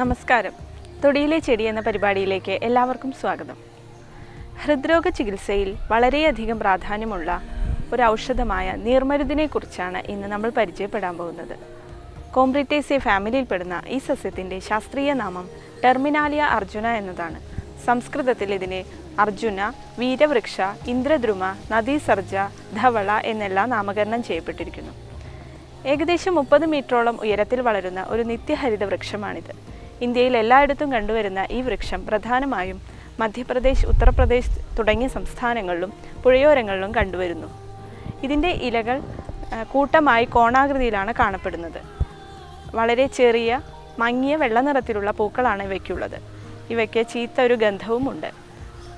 നമസ്കാരം. തൊടിയിലെ ചെടി എന്ന പരിപാടിയിലേക്ക് എല്ലാവർക്കും സ്വാഗതം. ഹൃദ്രോഗ ചികിത്സയിൽ വളരെയധികം പ്രാധാന്യമുള്ള ഒരു ഔഷധമായ നീർമരുതിനെക്കുറിച്ചാണ് ഇന്ന് നമ്മൾ പരിചയപ്പെടാൻ പോകുന്നത്. കോംബ്രിറ്റേസിയ ഫാമിലിയിൽപ്പെടുന്ന ഈ സസ്യത്തിൻ്റെ ശാസ്ത്രീയ നാമം ടെർമിനാലിയ അർജുന എന്നതാണ്. സംസ്കൃതത്തിൽ ഇതിനെ അർജുന, വീരവൃക്ഷ, ഇന്ദ്രദ്രുമ, നദീസർജ, ധവള എന്നെല്ലാം നാമകരണം ചെയ്യപ്പെട്ടിരിക്കുന്നു. ഏകദേശം 30 മീറ്ററോളം ഉയരത്തിൽ വളരുന്ന ഒരു നിത്യഹരിത വൃക്ഷമാണിത്. ഇന്ത്യയിൽ എല്ലായിടത്തും കണ്ടുവരുന്ന ഈ വൃക്ഷം പ്രധാനമായും മധ്യപ്രദേശ്, ഉത്തർപ്രദേശ് തുടങ്ങിയ സംസ്ഥാനങ്ങളിലും പുഴയോരങ്ങളിലും കണ്ടുവരുന്നു. ഇതിൻ്റെ ഇലകൾ കൂട്ടമായി കോണാകൃതിയിലാണ് കാണപ്പെടുന്നത്. വളരെ ചെറിയ മങ്ങിയ വെള്ള നിറത്തിലുള്ള പൂക്കളാണ് ഇവയ്ക്കുള്ളത്. ഇവയ്ക്ക് ചീത്ത ഒരു ഗന്ധവുമുണ്ട്.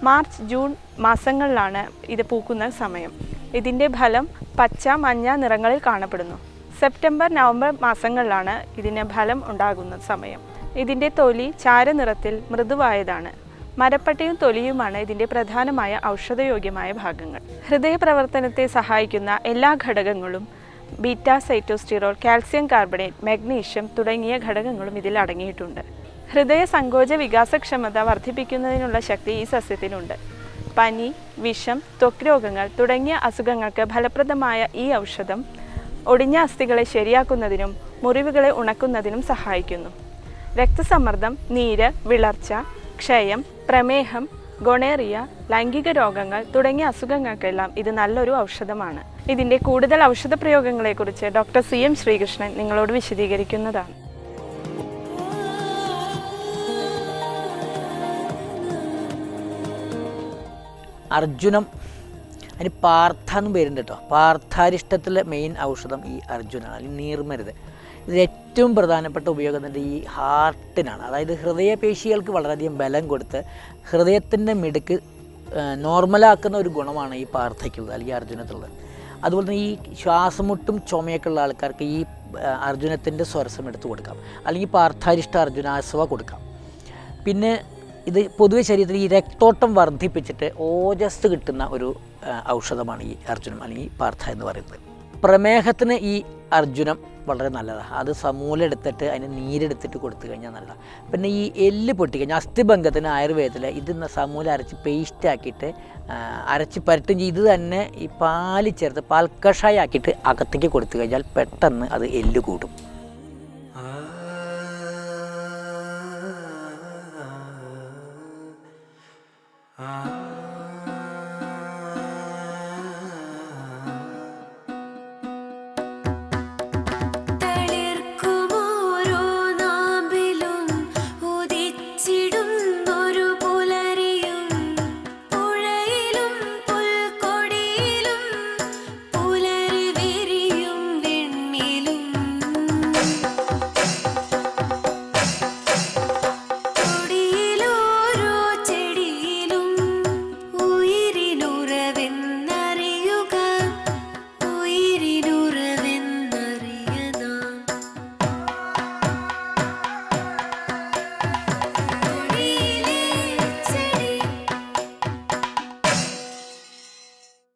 മാർച്ച്, ജൂൺ മാസങ്ങളിലാണ് ഇത് പൂക്കുന്ന സമയം. ഇതിൻ്റെ ഫലം പച്ച, മഞ്ഞ നിറങ്ങളിൽ കാണപ്പെടുന്നു. സെപ്റ്റംബർ, നവംബർ മാസങ്ങളിലാണ് ഇതിന് ഫലം ഉണ്ടാകുന്ന സമയം. ഇതിൻ്റെ തൊലി ചാരനിറത്തിൽ മൃദുവായതാണ്. മരപ്പട്ടയും തൊലിയുമാണ് ഇതിൻ്റെ പ്രധാനമായ ഔഷധയോഗ്യമായ ഭാഗങ്ങൾ. ഹൃദയപ്രവർത്തനത്തെ സഹായിക്കുന്ന എല്ലാ ഘടകങ്ങളും ബീറ്റാ സൈറ്റോസ്റ്റിറോൾ, കാൽസ്യം കാർബണേറ്റ്, മഗ്നീഷ്യം തുടങ്ങിയ ഘടകങ്ങളും ഇതിൽ അടങ്ങിയിട്ടുണ്ട്. ഹൃദയ സങ്കോച വികാസക്ഷമത വർദ്ധിപ്പിക്കുന്നതിനുള്ള ശക്തി ഈ സസ്യത്തിനുണ്ട്. പനി, വിഷം, ത്വക്ക് രോഗങ്ങൾ തുടങ്ങിയ അസുഖങ്ങൾക്ക് ഫലപ്രദമായ ഈ ഔഷധം ഒടിഞ്ഞ അസ്ഥികളെ ശരിയാക്കുന്നതിനും മുറിവുകളെ ഉണക്കുന്നതിനും സഹായിക്കുന്നു. രക്തസമ്മർദ്ദം, നീര്, വിളർച്ച, ക്ഷയം, പ്രമേഹം, ഗൊണേറിയ, ലൈംഗിക രോഗങ്ങൾ തുടങ്ങിയ അസുഖങ്ങൾക്കെല്ലാം ഇത് നല്ലൊരു ഔഷധമാണ്. ഇതിൻ്റെ കൂടുതൽ ഔഷധ പ്രയോഗങ്ങളെക്കുറിച്ച് ഡോക്ടർ CM ശ്രീകൃഷ്ണൻ നിങ്ങളോട് വിശദീകരിക്കുന്നതാണ്. അർജുനം, അതിന് പാർത്ഥ എന്നും പേരുണ്ട് കേട്ടോ. പാർത്ഥാരിഷ്ടത്തിലെ മെയിൻ ഔഷധം ഈ അർജുനാണ്, അല്ലെങ്കിൽ നീർമരുത്. ഇതിൽ ഏറ്റവും പ്രധാനപ്പെട്ട ഉപയോഗം തന്നെ ഈ ഹാർട്ടിനാണ്. അതായത് ഹൃദയപേശികൾക്ക് വളരെയധികം ബലം കൊടുത്ത് ഹൃദയത്തിൻ്റെ മിടുക്ക് നോർമലാക്കുന്ന ഒരു ഗുണമാണ് ഈ പാർത്ഥയ്ക്കുള്ളത്, അല്ലെങ്കിൽ അർജുനത്തിലുള്ളത്. അതുപോലെ തന്നെ ഈ ശ്വാസമുട്ടും ചുമയൊക്കെ ഉള്ള ആൾക്കാർക്ക് ഈ അർജുനത്തിൻ്റെ സ്വരസം എടുത്ത് കൊടുക്കാം, അല്ലെങ്കിൽ പാർത്ഥാരിഷ്ട അർജുനാസവ കൊടുക്കാം. പിന്നെ ഇത് പൊതുവെ ശരീരത്തിൽ ഈ രക്തോട്ടം വർദ്ധിപ്പിച്ചിട്ട് ഓജസ് കിട്ടുന്ന ഒരു ഔഷധമാണ് ഈ അർജുനം, അല്ലെങ്കിൽ പാർത്ഥ എന്ന് പറയുന്നത്. പ്രമേഹത്തിന് ഈ അർജുനം വളരെ നല്ലതാണ്. അത് സമൂലം എടുത്തിട്ട് അതിന് നീരെടുത്തിട്ട് കൊടുത്തു കഴിഞ്ഞാൽ നല്ലതാണ്. പിന്നെ ഈ എല്ല് പൊട്ടിക്കഴിഞ്ഞാൽ അസ്ഥിഭംഗത്തിന് ആയുർവേദത്തിൽ ഇത് സമൂലം അരച്ച് പേസ്റ്റാക്കിയിട്ട് അരച്ച് പരട്ടും ചെയ്ത് ഇത് തന്നെ ഈ പാല് ചേർത്ത് പാൽക്കഷായാക്കിയിട്ട് അകത്തേക്ക് കൊടുത്തു കഴിഞ്ഞാൽ പെട്ടെന്ന് അത് എല്ല് കൂടും.